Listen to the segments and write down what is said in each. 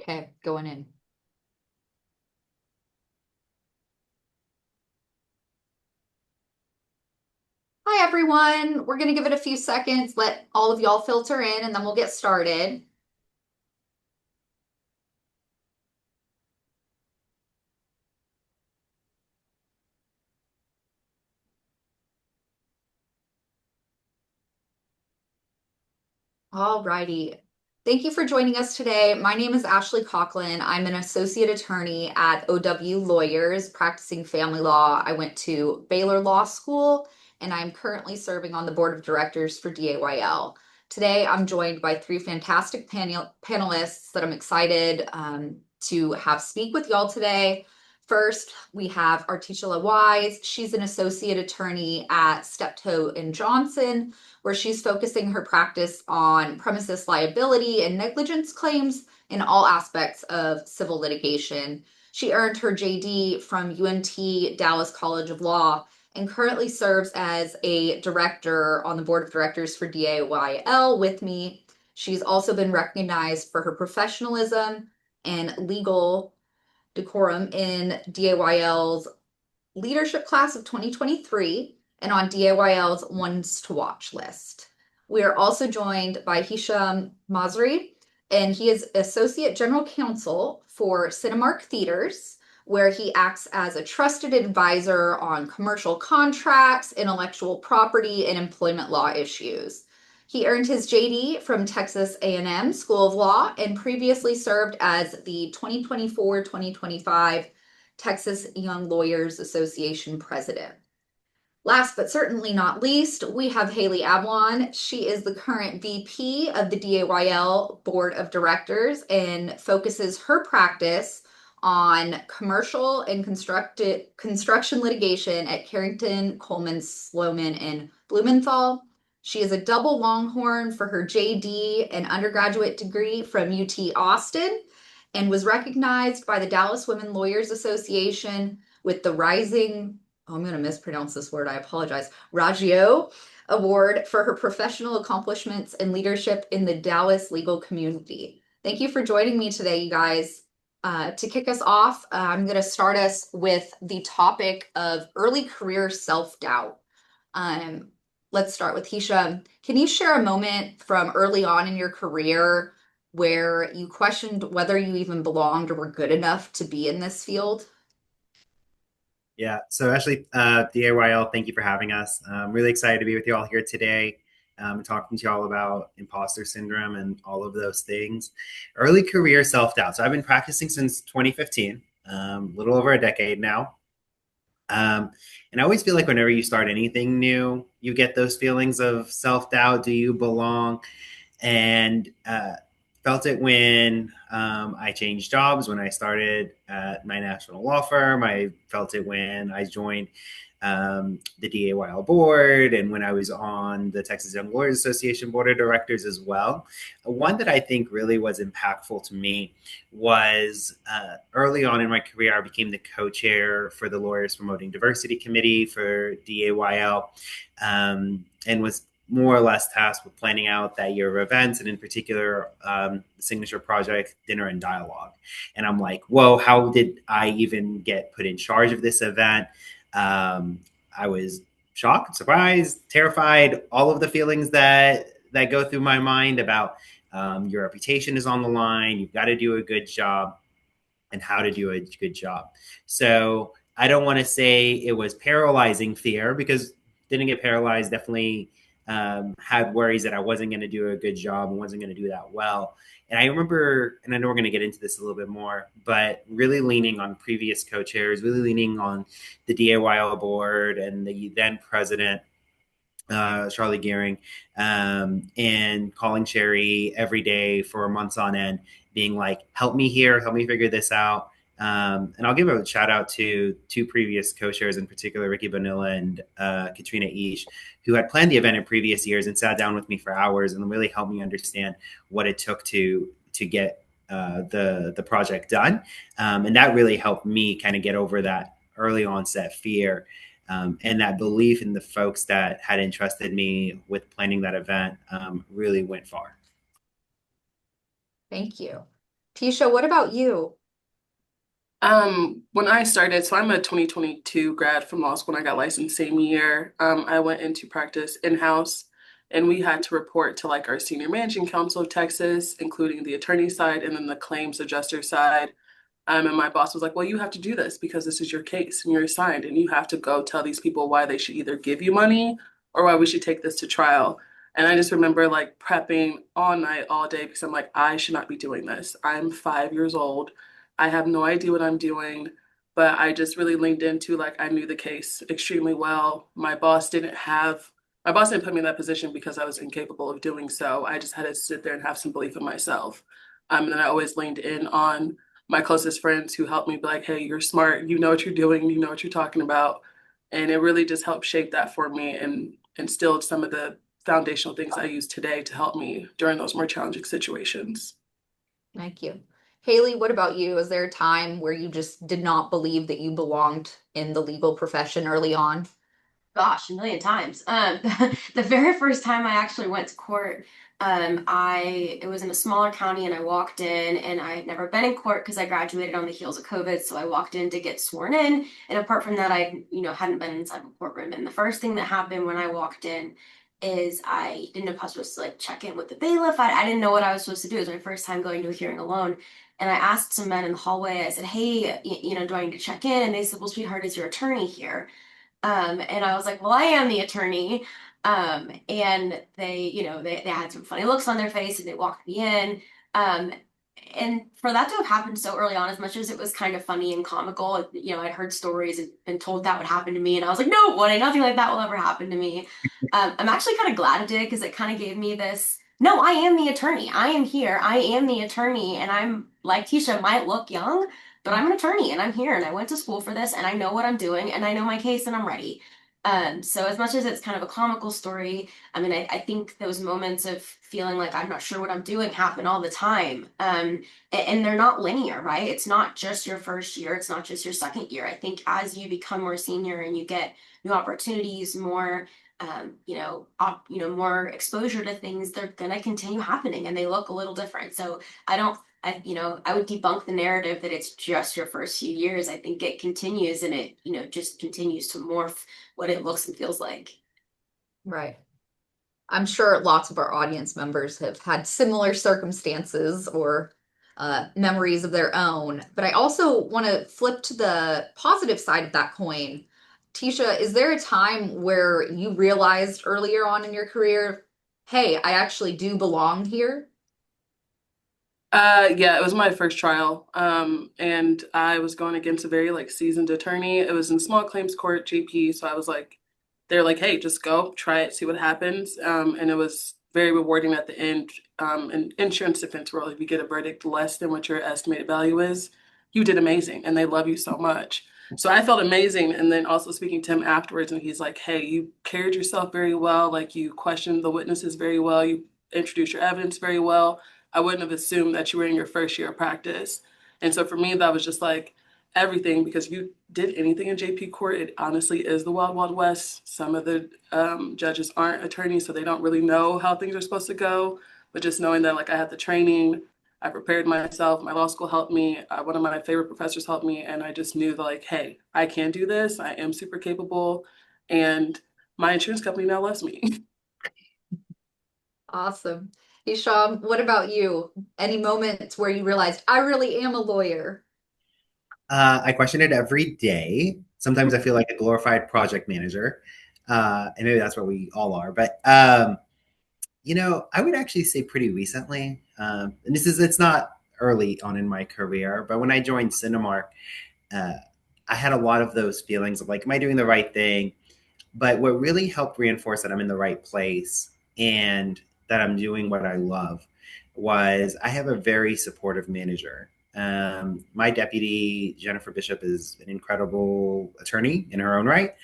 Okay, going in. Hi, everyone. We're going to give it a few seconds, let all of y'all filter in, and then we'll get started. All righty. Thank you for joining us today. My name is Ashley Coughlin. I'm an associate attorney at OW Lawyers, practicing family law. I went to Baylor Law School, and I'm currently serving on the board of directors for DAYL. Today, I'm joined by three fantastic panelists that I'm excited to have speak with y'all today. First, we have Artisha Wise. She's an associate attorney at Steptoe and Johnson, where she's focusing her practice on premises liability and negligence claims in all aspects of civil litigation. She earned her JD from UNT Dallas College of Law and currently serves as a director on the board of directors for DAYL with me. She's also been recognized for her professionalism and legal decorum in DAYL's leadership class of 2023 and on DAYL's ones to watch list. We are also joined by Hisham Masri, and he is Associate General Counsel for Cinemark Theaters, where he acts as a trusted advisor on commercial contracts, intellectual property, and employment law issues. He earned his JD from Texas A&M School of Law and previously served as the 2024-2025 Texas Young Lawyers Association president. Last but certainly not least, we have Haley Ablon. She is the current VP of the DAYL Board of Directors and focuses her practice on commercial and construction litigation at Carrington, Coleman, Sloman, and Blumenthal. She is a double Longhorn for her JD and undergraduate degree from UT Austin and was recognized by the Dallas Women Lawyers Association with the Rising, oh, I'm going to mispronounce this word, I apologize, Raggio Award for her professional accomplishments and leadership in the Dallas legal community. Thank you for joining me today, you guys. To kick us off, I'm going to start us with the topic of early career self-doubt. Um, let's start with Hisha. Can you share a moment from early on in your career where you questioned whether you even belonged or were good enough to be in this field? Yeah. So Ashley, DAYL, thank you for having us. I'm really excited to be with you all here today, talking to you all about imposter syndrome and all of those things. Early career self-doubt. So I've been practicing since 2015, a little over a decade now. And I always feel like whenever you start anything new, you get those feelings of self-doubt. Do you belong? And felt it when I changed jobs, when I started at my national law firm. I felt it when I joined the DAYL board and when I was on the Texas Young Lawyers Association board of directors as well. One that I think really was impactful to me was early on in my career, I became the co-chair for the Lawyers Promoting Diversity Committee for DAYL, and was more or less tasked with planning out that year of events, and in particular, the signature project, Dinner and Dialogue. And I'm like, whoa, how did I even get put in charge of this event? I was shocked, surprised, terrified, all of the feelings that go through my mind about your reputation is on the line, you've got to do a good job, and how to do a good job. So I don't want to say it was paralyzing fear, because didn't get paralyzed, definitely had worries that I wasn't going to do a good job and wasn't going to do that well. And I remember, and I know we're going to get into this a little bit more, but really leaning on previous co-chairs, really leaning on the DAYL board and the then president, Charlie Gearing, and calling Sherry every day for months on end, being like, help me here, help me figure this out. And I'll give a shout out to two previous co-chairs, in particular, Ricky Bonilla and Katrina Eash, who had planned the event in previous years and sat down with me for hours and really helped me understand what it took to get the project done. And that really helped me kind of get over that early onset fear, and that belief in the folks that had entrusted me with planning that event really went far. Thank you. Tisha, what about you? When I started, so I'm a 2022 grad from law school and I got licensed same year. I went into practice in-house and we had to report to like our senior managing counsel of Texas, including the attorney side and then the claims adjuster side. And my boss was like, well, you have to do this because this is your case and you're assigned, and you have to go tell these people why they should either give you money or why we should take this to trial. And I just remember like prepping all night, all day because I'm like, I should not be doing this. I'm 5 years old. I have no idea what I'm doing, but I just really leaned into like I knew the case extremely well. My boss didn't put me in that position because I was incapable of doing so. I just had to sit there and have some belief in myself. And then I always leaned in on my closest friends who helped me be like, hey, you're smart, you know what you're doing, you know what you're talking about. And it really just helped shape that for me and instilled some of the foundational things I use today to help me during those more challenging situations. Thank you. Haley, what about you? Is there a time where you just did not believe that you belonged in the legal profession early on? Gosh, a million times. The very first time I actually went to court, I it was in a smaller county, and I walked in, and I had never been in court because I graduated on the heels of COVID. So I walked in to get sworn in, and apart from that, I hadn't been inside a courtroom. And the first thing that happened when I walked in is I didn't know if I was supposed to like check in with the bailiff. I didn't know what I was supposed to do. It was my first time going to a hearing alone. And I asked some men in the hallway, I said, hey, do I need to check in? And they said, well, sweetheart, is your attorney here? And I was like, well, I am the attorney. And they had some funny looks on their face and they walked me in. Um, and for that to have happened so early on, as much as it was kind of funny and comical, I'd heard stories and been told that would happen to me. And I was like, no, what? Nothing like that will ever happen to me. I'm actually kind of glad it did because it kind of gave me this, no, I am the attorney. I am here. I am the attorney. And I'm like Tisha might look young, but I'm an attorney and I'm here and I went to school for this and I know what I'm doing and I know my case and I'm ready. So as much as it's kind of a comical story, I mean, I think those moments of feeling like I'm not sure what I'm doing happen all the time. And they're not linear, right? It's not just your first year. It's not just your second year. I think as you become more senior and you get new opportunities, more, more exposure to things, they're going to continue happening and they look a little different. So I don't I would debunk the narrative that it's just your first few years. I think it continues and it, just continues to morph what it looks and feels like. Right. I'm sure lots of our audience members have had similar circumstances or memories of their own. But I also want to flip to the positive side of that coin. Tisha, is there a time where you realized earlier on in your career, hey, I actually do belong here? Yeah, it was my first trial. And I was going against a very like seasoned attorney. It was in small claims court, JP. So I was like, they're like, hey, just go try it, see what happens. And it was very rewarding at the end. In insurance defense world, if you get a verdict less than what your estimated value is, you did amazing and they love you so much. So I felt amazing. And then also speaking to him afterwards, and he's like, hey, you carried yourself very well. Like you questioned the witnesses very well. You introduced your evidence very well. I wouldn't have assumed that you were in your first year of practice. And so for me, that was just like everything because if you did anything in JP court, it honestly is the wild, wild west. Some of the judges aren't attorneys, so they don't really know how things are supposed to go. But just knowing that, like, I had the training, I prepared myself, my law school helped me, one of my favorite professors helped me, and I just knew that, like, hey, I can do this. I am super capable. And my insurance company now loves me. Awesome. Isham, what about you? Any moments where you realized I really am a lawyer? I question it every day. Sometimes I feel like a glorified project manager, and maybe that's what we all are. But I would actually say pretty recently, and it's not early on in my career, but when I joined Cinemark, uh, I had a lot of those feelings of like, am I doing the right thing? But what really helped reinforce that I'm in the right place and that I'm doing what I love was I have a very supportive manager. My deputy, Jennifer Bishop, is an incredible attorney in her own right.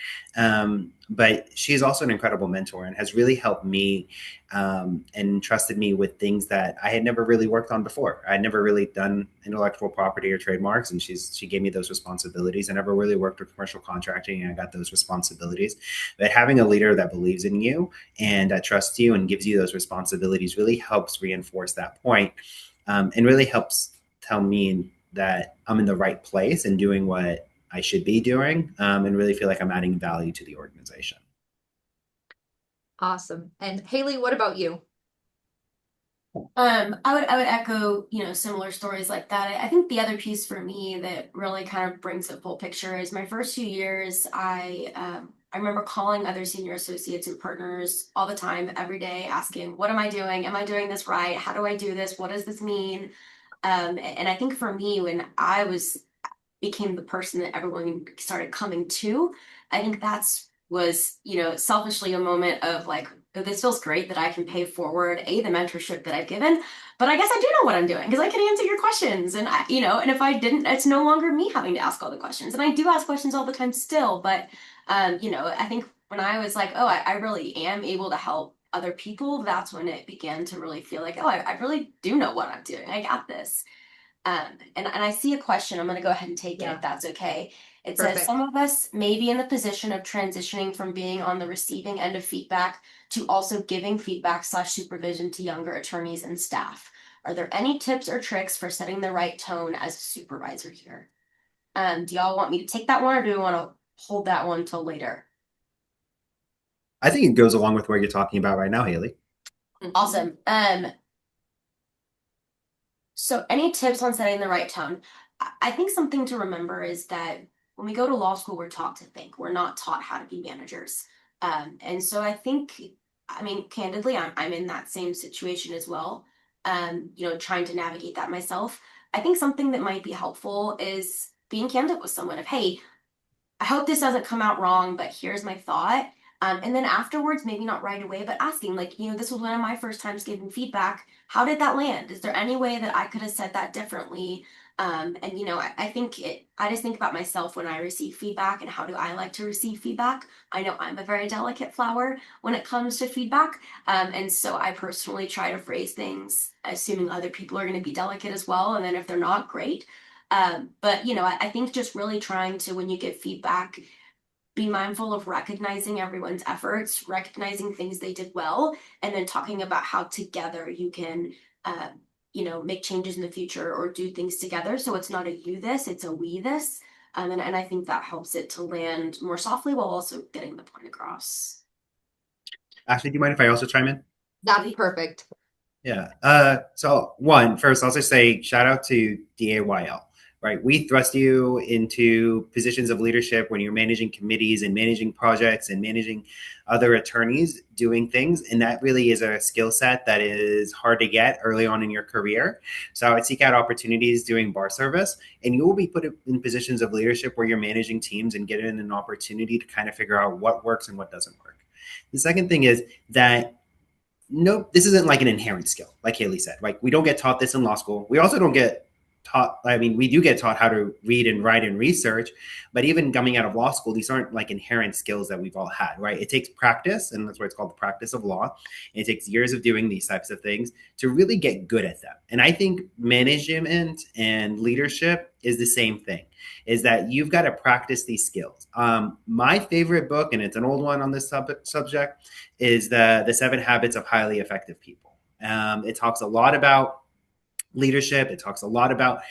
But she's also an incredible mentor and has really helped me and trusted me with things that I had never really worked on before. I'd never really done intellectual property or trademarks, and she gave me those responsibilities. I never really worked with commercial contracting, and I got those responsibilities. But having a leader that believes in you and that trusts you and gives you those responsibilities really helps reinforce that point, and really helps tell me that I'm in the right place and doing what I should be doing, and really feel like I'm adding value to the organization. Awesome. And Haley, what about you? I would echo, similar stories like that. I think the other piece for me that really kind of brings the full picture is my first few years, I remember calling other senior associates and partners all the time, every day, asking, what am I doing? Am I doing this right? How do I do this? What does this mean? And I think for me, when I was became the person that everyone started coming to, I think that's was, selfishly a moment of like, oh, this feels great that I can pay forward the mentorship that I've given, but I guess I do know what I'm doing because I can answer your questions. And and if I didn't, it's no longer me having to ask all the questions. And I do ask questions all the time still, but I think when I was like, oh, I really am able to help other people, that's when it began to really feel like, oh, I really do know what I'm doing. I got this. And I see a question. I'm going to go ahead and take it if Yeah, that's okay. It says, perfect. some of us may be in the position of transitioning from being on the receiving end of feedback to also giving feedback slash supervision to younger attorneys and staff. Are there any tips or tricks for setting the right tone as a supervisor here? Do y'all want me to take that one or do we want to hold that one till later? I think it goes along with what you're talking about right now, Haley. Awesome. So, any tips on setting the right tone? I think something to remember is that when we go to law school, we're taught to think. We're not taught how to be managers. And so I think, I mean, candidly, I'm in that same situation as well. Trying to navigate that myself. I think something that might be helpful is being candid with someone of, hey, I hope this doesn't come out wrong, but here's my thought. And then afterwards, maybe not right away, but asking, like, this was one of my first times giving feedback. How did that land? Is there any way that I could have said that differently? And I think I just think about myself when I receive feedback and how do I like to receive feedback. I know I'm a very delicate flower when it comes to feedback. And so I personally try to phrase things assuming other people are going to be delicate as well. And then if they're not, great. But I think just really trying to, when you give feedback, be mindful of recognizing everyone's efforts, recognizing things they did well, and then talking about how together you can, uh, make changes in the future or do things together. So it's not a you this, it's a we this. And I think that helps it to land more softly while also getting the point across. Ashley, do you mind if I also chime in? That's perfect. Yeah. So first, I'll just say shout out to DAYL, right? We thrust you into positions of leadership when you're managing committees and managing projects and managing other attorneys doing things. And that really is a skill set that is hard to get early on in your career. So I would seek out opportunities doing bar service, and you will be put in positions of leadership where you're managing teams and getting an opportunity to kind of figure out what works and what doesn't work. The second thing is that no, this isn't like an inherent skill, like Haley said. Like we don't get taught this in law school. We also don't get taught. I mean, we do get taught how to read and write and research, but even coming out of law school, these aren't like inherent skills that we've all had, right? It takes practice, and that's why it's called the practice of law. And it takes years of doing these types of things to really get good at them. And I think management and leadership is the same thing. Is that you've got to practice these skills. My favorite book, and it's an old one on this subject, is the Seven Habits of Highly Effective People. It talks a lot about leadership. It talks a lot about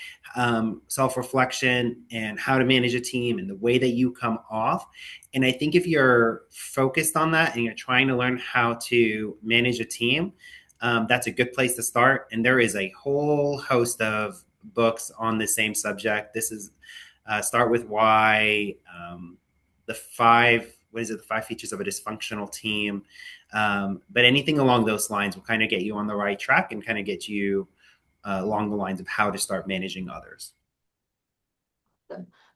self-reflection and how to manage a team and the way that you come off. And I think if you're focused on that and you're trying to learn how to manage a team, that's a good place to start. And there is a whole host of books on the same subject. This is Start with Why, the five, what is it, the five features of a dysfunctional team. But anything along those lines will kind of get you on the right track and kind of get you along the lines of how to start managing others.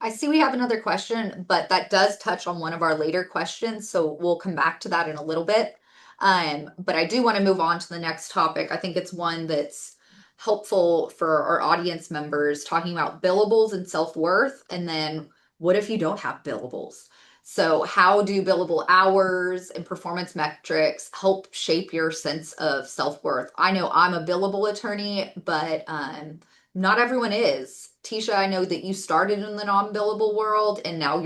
I see we have another question, but that does touch on one of our later questions, so we'll come back to that in a little bit. But I do want to move on to the next topic. I think it's one that's helpful for our audience members, talking about billables and self-worth, and then what if you don't have billables? So how do billable hours and performance metrics help shape your sense of self-worth? I know I'm a billable attorney, but not everyone is. Tisha, I know that you started in the non-billable world and now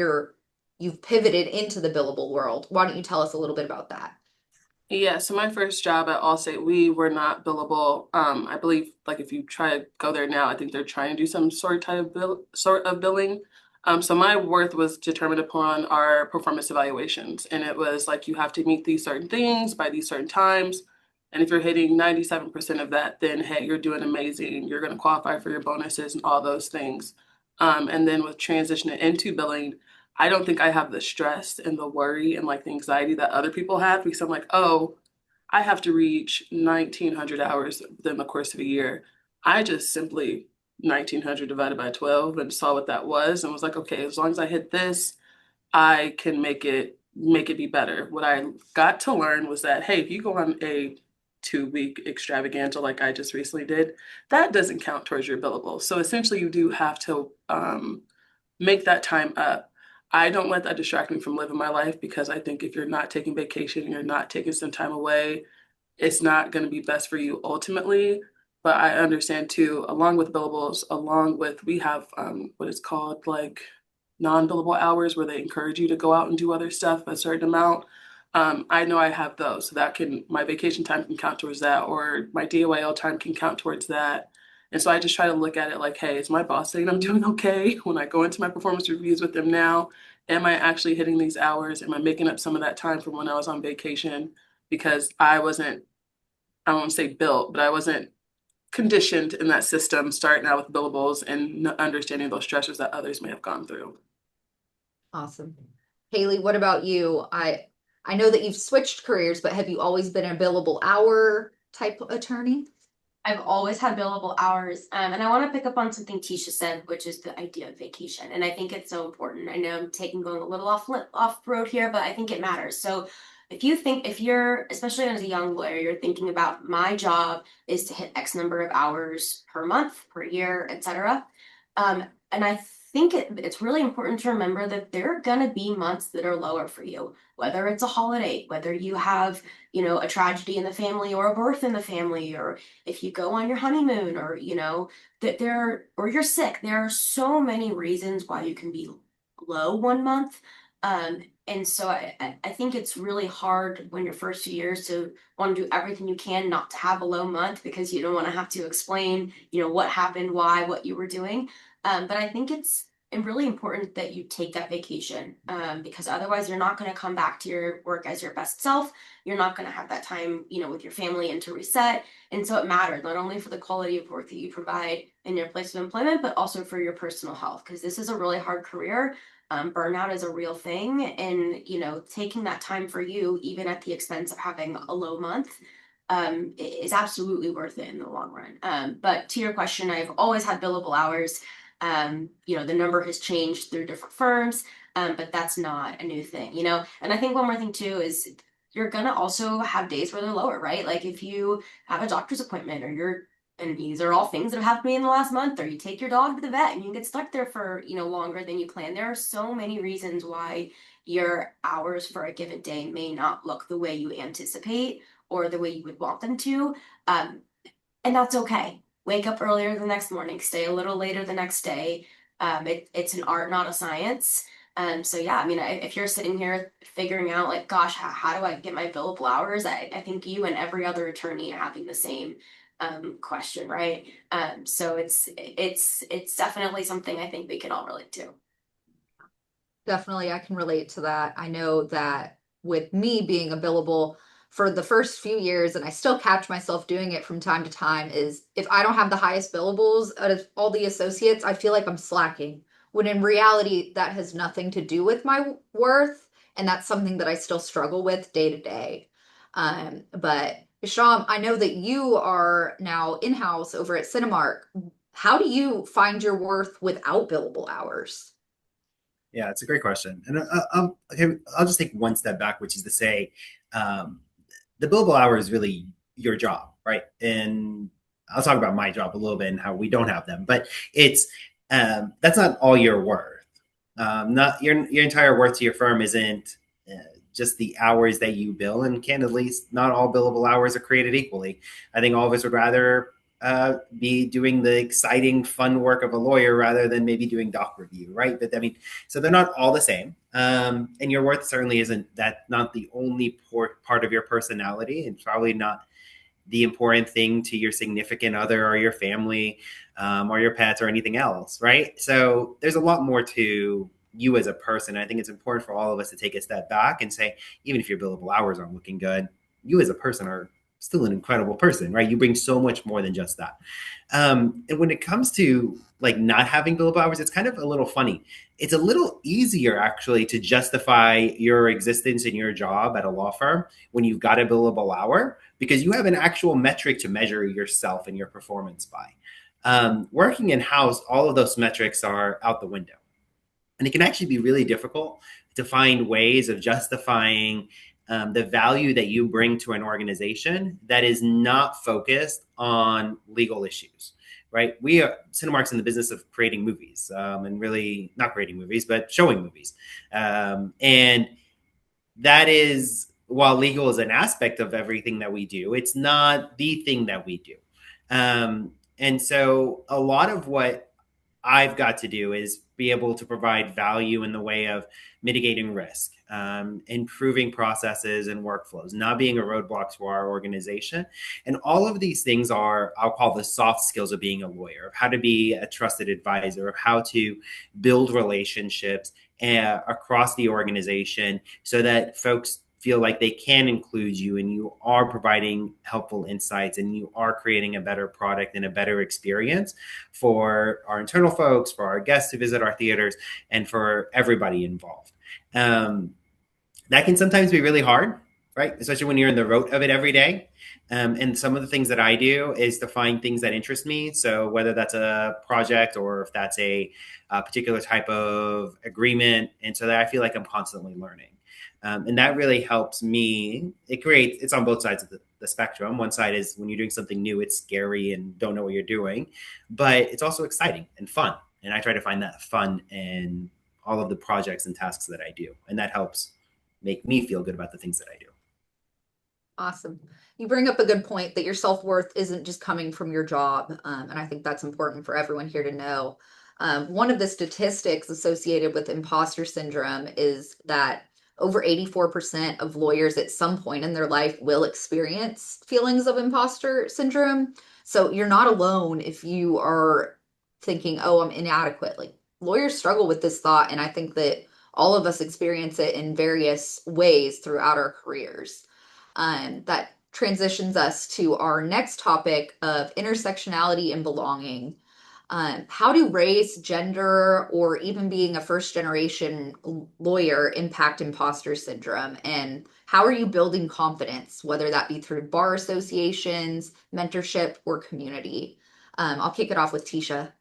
you've pivoted into the billable world. Why don't you tell us a little bit about that? Yeah, so my first job at Allstate, we were not billable. I believe like if you try to go there now, I think they're trying to do some sort of billing. So my worth was determined upon our performance evaluations, and it was like you have to meet these certain things by these certain times. And if you're hitting 97% of that, then hey, you're doing amazing. You're going to qualify for your bonuses and all those things. And then with transitioning into billing, I don't think I have the stress and the worry and like the anxiety that other people have because I'm like, oh, I have to reach 1900 hours within the course of a year. I just simply 1900 divided by 12 and saw what that was and was like, okay, as long as I hit this, I can make it be better. What I got to learn was that hey, if you go on a 2 week extravaganza like I just recently did, that doesn't count towards your billable. So essentially you do have to make that time up. I don't let that distract me from living my life because I think if you're not taking vacation, you're not taking some time away, it's not going to be best for you ultimately. But I understand too, along with billables, along with we have what is called like non-billable hours where they encourage you to go out and do other stuff a certain amount. I know I have those, so that can my vacation time can count towards that, or my DOAL time can count towards that. And so I just try to look at it like, hey, is my boss saying I'm doing okay when I go into my performance reviews with them now? Am I actually hitting these hours? Am I making up some of that time from when I was on vacation? Because I wasn't, I won't say built, but I wasn't conditioned in that system starting out with billables and understanding those stressors that others may have gone through. Awesome. Haley, what about you? I know that you've switched careers, but have you always been a billable hour type attorney? I've always had billable hours. And I want to pick up on something Tisha said, which is the idea of vacation. And I think it's so important. I know I'm going a little off road here, but I think it matters. So if you're, especially as a young lawyer, you're thinking about my job is to hit X number of hours per month, per year, etc. And I think it's really important to remember that there are going to be months that are lower for you, whether it's a holiday, whether you have, a tragedy in the family or a birth in the family, or if you go on your honeymoon, or or you're sick. There are so many reasons why you can be low one month. And so I think it's really hard when your first few years to want to do everything you can not to have a low month because you don't want to have to explain, what happened, why, what you were doing. But I think it's really important that you take that vacation, because otherwise you're not going to come back to your work as your best self. You're not going to have that time, with your family and to reset. And so it matters not only for the quality of work that you provide in your place of employment, but also for your personal health, because this is a really hard career. Burnout is a real thing. And, taking that time for you, even at the expense of having a low month, is absolutely worth it in the long run. But to your question, I've always had billable hours. The number has changed through different firms, but that's not a new thing. And I think one more thing too is you're gonna also have days where they're lower, right? Like if you have a doctor's appointment, and these are all things that have happened to me in the last month, or you take your dog to the vet and you get stuck there for, longer than you plan. There are so many reasons why your hours for a given day may not look the way you anticipate or the way you would want them to. Um, and that's okay. Wake up earlier the next morning, stay a little later the next day. It's an art, not a science. So yeah, I mean, if you're sitting here figuring out like, gosh, how do I get my billable hours? I think you and every other attorney are having the same question, right? So it's definitely something I think we can all relate to. Definitely, I can relate to that. I know that with me being a billable for the first few years, and I still catch myself doing it from time to time, is if I don't have the highest billables out of all the associates, I feel like I'm slacking. When in reality, that has nothing to do with my worth, and that's something that I still struggle with day to day. But Sham, I know that you are now in-house over at Cinemark. How do you find your worth without billable hours? Yeah, it's a great question. And okay, I'll just take one step back, which is to say, um, the billable hour is really your job, right? And I'll talk about my job a little bit and how we don't have them, but it's that's not all your worth. Not your entire worth to your firm isn't uh, just the hours that you bill. And candidly, not all billable hours are created equally. I think all of us would rather be doing the exciting, fun work of a lawyer rather than maybe doing doc review, right? But I mean, so they're not all the same. And your worth certainly isn't that not the only part of your personality, and probably not the important thing to your significant other or your family, or your pets or anything else, right? So there's a lot more to you as a person. I think it's important for all of us to take a step back and say, even if your billable hours aren't looking good, you as a person are still an incredible person, right? You bring so much more than just that. And when it comes to like not having billable hours, it's kind of a little funny. It's a little easier actually to justify your existence in your job at a law firm when you've got a billable hour because you have an actual metric to measure yourself and your performance by. Working in house, all of those metrics are out the window. And it can actually be really difficult to find ways of justifying the value that you bring to an organization that is not focused on legal issues, right? We are Cinemark's in the business of creating movies, and really not creating movies, but showing movies. And that is, while legal is an aspect of everything that we do, it's not the thing that we do. And so a lot of what I've got to do is be able to provide value in the way of mitigating risk, improving processes and workflows, not being a roadblock to our organization. And all of these things are, I'll call the soft skills of being a lawyer, of how to be a trusted advisor, of how to build relationships across the organization so that folks feel like they can include you and you are providing helpful insights and you are creating a better product and a better experience for our internal folks, for our guests who visit our theaters, and for everybody involved. That can sometimes be really hard, right? Especially when you're in the rote of it every day. And some of the things that I do is to find things that interest me. So whether that's a project or if that's a particular type of agreement, and so that I feel like I'm constantly learning. And that really helps me. It's on both sides of the spectrum. One side is when you're doing something new, it's scary and don't know what you're doing, but it's also exciting and fun. And I try to find that fun in all of the projects and tasks that I do. And that helps make me feel good about the things that I do. Awesome. You bring up a good point that your self-worth isn't just coming from your job. And I think that's important for everyone here to know. One of the statistics associated with imposter syndrome is that over 84% of lawyers at some point in their life will experience feelings of imposter syndrome. So you're not alone if you are thinking, oh, I'm inadequate. Like lawyers struggle with this thought. And I think that all of us experience it in various ways throughout our careers. That transitions us to our next topic of intersectionality and belonging. How do race, gender, or even being a first generation lawyer impact imposter syndrome? And how are you building confidence, whether that be through bar associations, mentorship, or community? I'll kick it off with Tisha.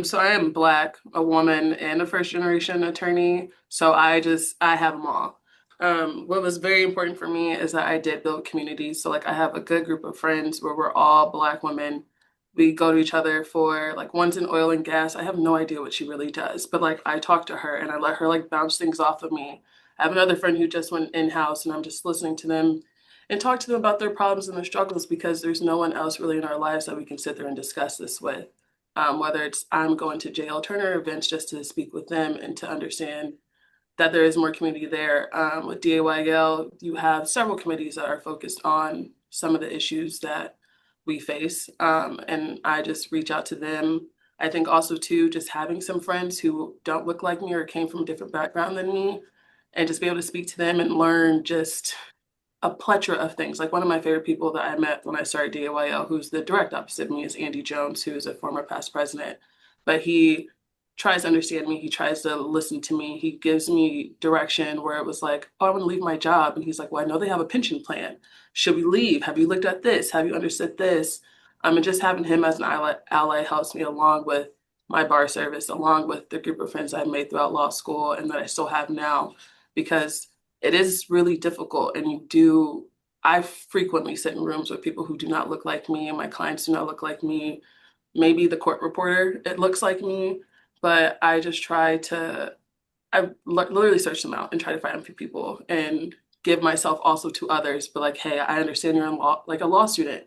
So I am Black, a woman, and a first generation attorney. So I have them all. What was very important for me is that I did build communities. So like I have a good group of friends where we're all Black women. We go to each other for like one's in oil and gas. I have no idea what she really does, but like I talk to her and I let her like bounce things off of me. I have another friend who just went in-house and I'm just listening to them and talk to them about their problems and their struggles because there's no one else really in our lives that we can sit there and discuss this with. Whether it's I'm going to JL Turner events just to speak with them and to understand that there is more community there. With DAYL, you have several committees that are focused on some of the issues that we face. And I just reach out to them. I think also too, just having some friends who don't look like me or came from a different background than me and just be able to speak to them and learn just a plethora of things. Like one of my favorite people that I met when I started DAYL, who's the direct opposite of me, is Andy Jones, who is a former past president. But he tries to understand me. He tries to listen to me. He gives me direction where it was like, oh, I want to leave my job. And he's like, well, I know they have a pension plan. Should we leave? Have you looked at this? Have you understood this? And just having him as an ally helps me along with my bar service, along with the group of friends I've made throughout law school and that I still have now, because it is really difficult. And I frequently sit in rooms with people who do not look like me and my clients do not look like me. Maybe the court reporter, it looks like me, but I just I literally search them out and try to find a few people and give myself also to others, but like, hey, I understand you're in law, like a law student.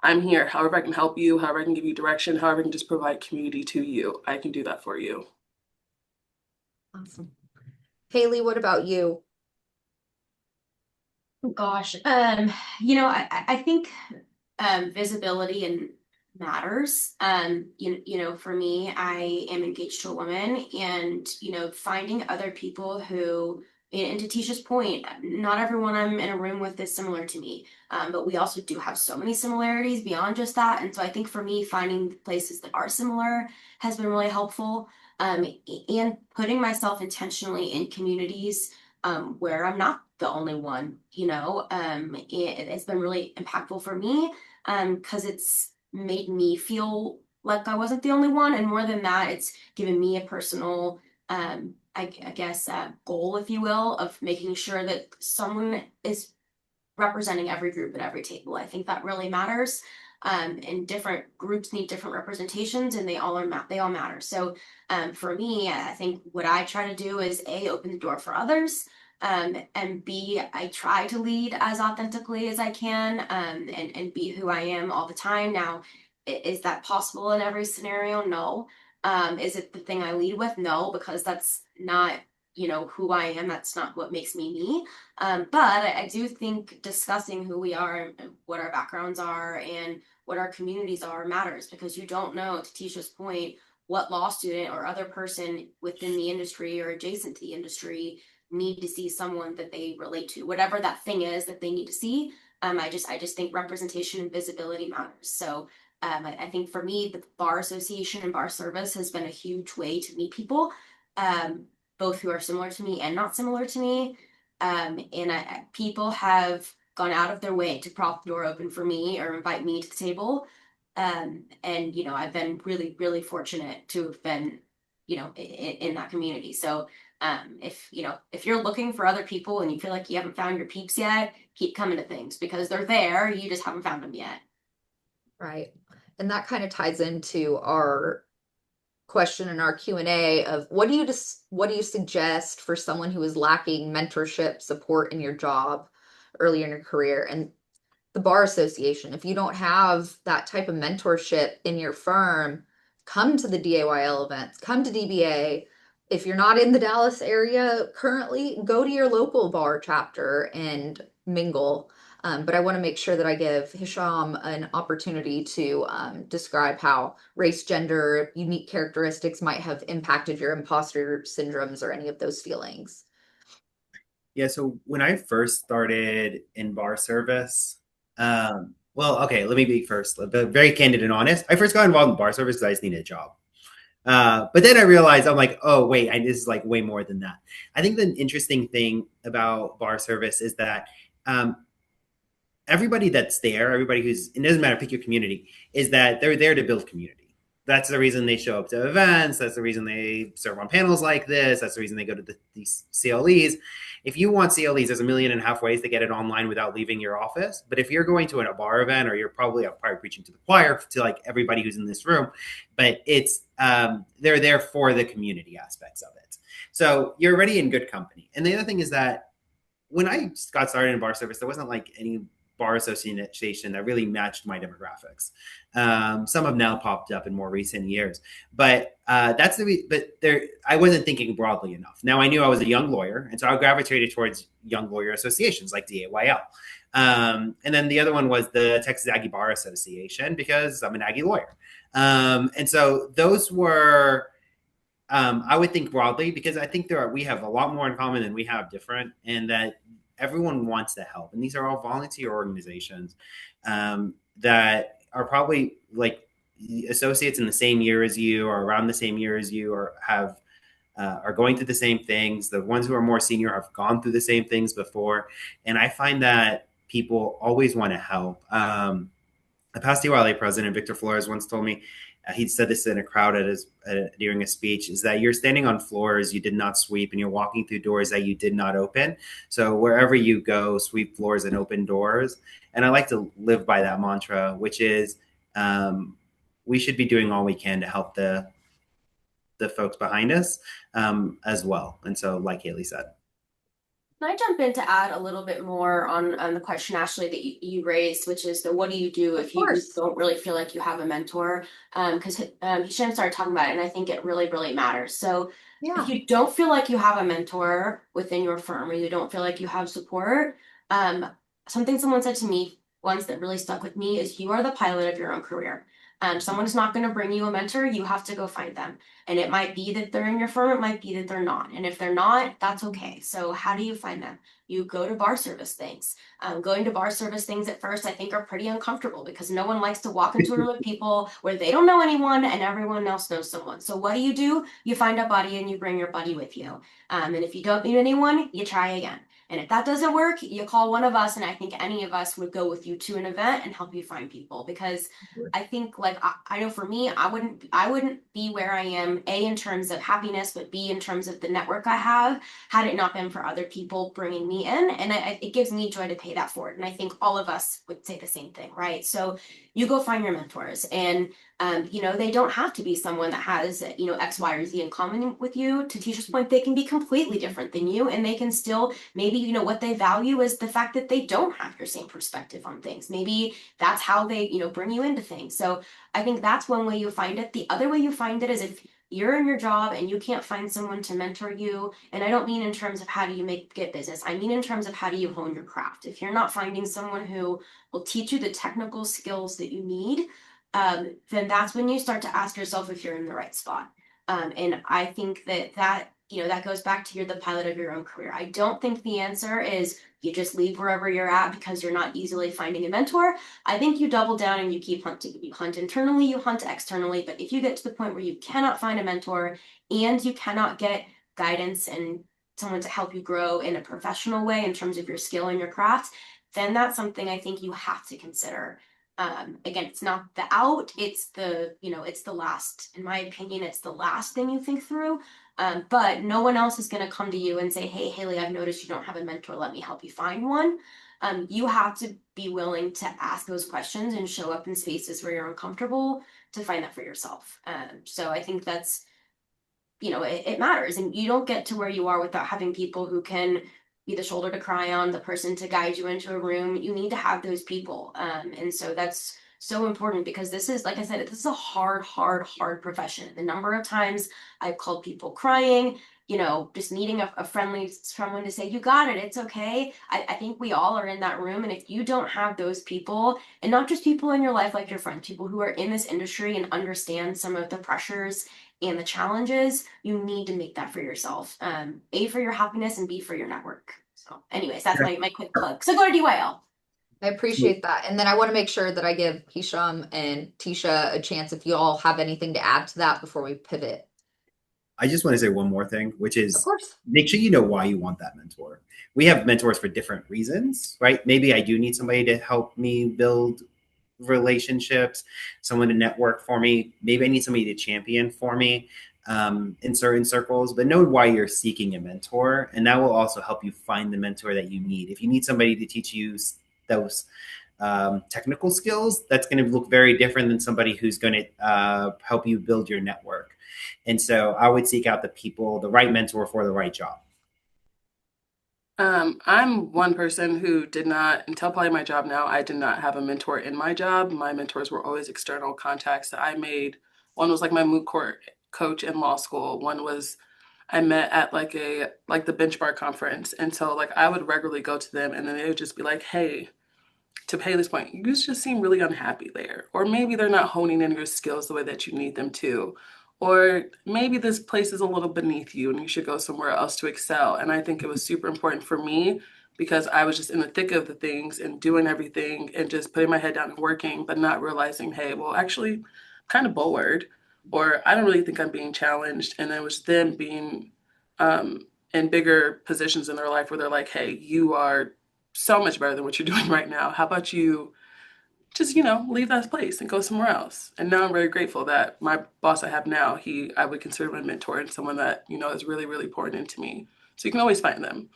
I'm here. However, I can help you, however, I can give you direction, however, I can just provide community to you. I can do that for you. Awesome. Haley, what about you? Gosh, I think visibility and matters. For me, I am engaged to a woman, and finding other people who, and to Tisha's point, not everyone I'm in a room with is similar to me, but we also do have so many similarities beyond just that. And so I think for me, finding places that are similar has been really helpful. And putting myself intentionally in communities where I'm not the only one, it's been really impactful for me because it's made me feel like I wasn't the only one. And more than that, it's given me a personal, I guess, goal, if you will, of making sure that someone is representing every group at every table. I think that really matters. And different groups need different representations, and they all matter. So, for me, I think what I try to do is A, open the door for others, and B, I try to lead as authentically as I can, and be who I am all the time. Now, is that possible in every scenario? No. Is it the thing I lead with? No, because that's not, who I am. That's not what makes me me. But I do think discussing who we are and what our backgrounds are and what our communities are matters, because you don't know, to Tisha's point, what law student or other person within the industry or adjacent to the industry need to see someone that they relate to, whatever that thing is that they need to see. I just think representation and visibility matters. So I think for me, the bar association and bar service has been a huge way to meet people, um, both who are similar to me and not similar to me. People have gone out of their way to prop the door open for me or invite me to the table. And I've been really, really fortunate to have been, in that community. So, if you're looking for other people and you feel like you haven't found your peeps yet, keep coming to things because they're there. You just haven't found them yet. Right. And that kind of ties into our question in our Q&A of what do you suggest for someone who is lacking mentorship support in your job earlier in your career? And the bar association, if you don't have that type of mentorship in your firm, come to the DAYL events, come to DBA. If you're not in the Dallas area currently, go to your local bar chapter and mingle. But I want to make sure that I give Hisham an opportunity to describe how race, gender, unique characteristics might have impacted your imposter syndromes or any of those feelings. Yeah, so when I first started in bar service, well, okay, let me be first, very candid and honest. I first got involved in bar service because I just needed a job. But then I realized I'm like, oh wait, this is like way more than that. I think the interesting thing about bar service is that um, everybody that's there, everybody who's, it doesn't matter, pick your community, is that they're there to build community. That's the reason they show up to events. That's the reason they serve on panels like this. That's the reason they go to these CLEs. If you want CLEs, there's 1.5 million ways to get it online without leaving your office. But if you're going to a bar event, or I'm probably preaching to the choir to like everybody who's in this room, but it's they're there for the community aspects of it. So you're already in good company. And the other thing is that when I got started in bar service, there wasn't like any bar association that really matched my demographics. Some have now popped up in more recent years, but I wasn't thinking broadly enough. Now I knew I was a young lawyer, and so I gravitated towards young lawyer associations like DAYL. And then the other one was the Texas Aggie Bar Association because I'm an Aggie lawyer. And so those were I would think broadly because I think we have a lot more in common than we have different, and that everyone wants to help. And these are all volunteer organizations that are probably like associates in the same year as you, or around the same year as you, or are going through the same things. The ones who are more senior have gone through the same things before, and I find that people always want to help. The past DYLA president, Victor Flores, once told me, he said this in a crowd during a speech, is that you're standing on floors you did not sweep, and you're walking through doors that you did not open. So wherever you go, sweep floors and open doors. And I like to live by that mantra, which is we should be doing all we can to help the folks behind us as well. And so, like Haley said. Can I jump in to add a little bit more on the question, Ashley, that you raised, which is the what do you do Of if you course. don't really feel like you have a mentor? Because Hisham started talking about it, and I think it really, really matters. So if Yeah. you don't feel like you have a mentor within your firm or you don't feel like you have support, um, something someone said to me once that really stuck with me is you are the pilot of your own career. Someone is not going to bring you a mentor. You have to go find them. And it might be that they're in your firm, it might be that they're not. And if they're not, that's okay. So, how do you find them? You go to bar service things. Going to bar service things at first, I think, are pretty uncomfortable because no one likes to walk into a room with people where they don't know anyone and everyone else knows someone. So, what do? You find a buddy and you bring your buddy with you. And if you don't meet anyone, you try again. And if that doesn't work, you call one of us, and I think any of us would go with you to an event and help you find people because I think like I know for me, I wouldn't be where I am, A, in terms of happiness, but B, in terms of the network I have, had it not been for other people bringing me in. And it gives me joy to pay that forward. And I think all of us would say the same thing, right? So you go find your mentors and they don't have to be someone that has, X, Y, or Z in common with you. To Teacher's point, they can be completely different than you, and they can still maybe, what they value is the fact that they don't have your same perspective on things. Maybe that's how they, bring you into things. So I think that's one way you find it. The other way you find it is if you're in your job and you can't find someone to mentor you, and I don't mean in terms of how do you get business, I mean in terms of how do you hone your craft. If you're not finding someone who will teach you the technical skills that you need, then that's when you start to ask yourself if you're in the right spot. And I think that goes back to you're the pilot of your own career. I don't think the answer is you just leave wherever you're at because you're not easily finding a mentor. I think you double down and you keep hunting. You hunt internally, you hunt externally. But if you get to the point where you cannot find a mentor and you cannot get guidance and someone to help you grow in a professional way in terms of your skill and your craft, then that's something I think you have to consider. Again, it's not the out, it's the last, in my opinion, it's the last thing you think through. But no one else is going to come to you and say, hey, Haley, I've noticed you don't have a mentor. Let me help you find one. You have to be willing to ask those questions and show up in spaces where you're uncomfortable to find that for yourself. So I think that's, it matters. And you don't get to where you are without having people who can be the shoulder to cry on, the person to guide you into a room. You need to have those people. And so that's so important because this is, like I said, this is a hard, hard, hard profession. The number of times I've called people crying, just needing a friendly someone to say, you got it, it's okay. I think we all are in that room. And if you don't have those people, and not just people in your life like your friends, people who are in this industry and understand some of the pressures and the challenges, you need to make that for yourself. A, for your happiness, and B, for your network. So, anyways, that's my quick plug. So go to DYL. I appreciate that. And then I want to make sure that I give Hisham and Tisha a chance if you all have anything to add to that before we pivot. I just want to say one more thing, which Of is course. make sure you know why you want that mentor. We have mentors for different reasons, right? Maybe I do need somebody to help me build relationships, someone to network for me. Maybe I need somebody to champion for me in certain circles, but know why you're seeking a mentor. And that will also help you find the mentor that you need. If you need somebody to teach you those technical skills, that's going to look very different than somebody who's going to help you build your network. And so I would seek out the right mentor for the right job. I'm one person who did not, until probably my job now, I did not have a mentor in my job. My mentors were always external contacts that I made. One was like my moot court coach in law school. One was I met at like the benchmark conference. And so like I would regularly go to them and then they would just be like, hey, to Haley's point, you just seem really unhappy there. Or maybe they're not honing in your skills the way that you need them to. Or maybe this place is a little beneath you and you should go somewhere else to excel. And I think it was super important for me because I was just in the thick of the things and doing everything and just putting my head down and working, but not realizing, hey, well, actually, I'm kind of bored, or I don't really think I'm being challenged. And it was them being in bigger positions in their life where they're like, hey, you are so much better than what you're doing right now. How about you just, leave that place and go somewhere else? And now I'm very grateful that my boss I have now, I would consider my mentor and someone that, is really, really pouring into me. So you can always find them.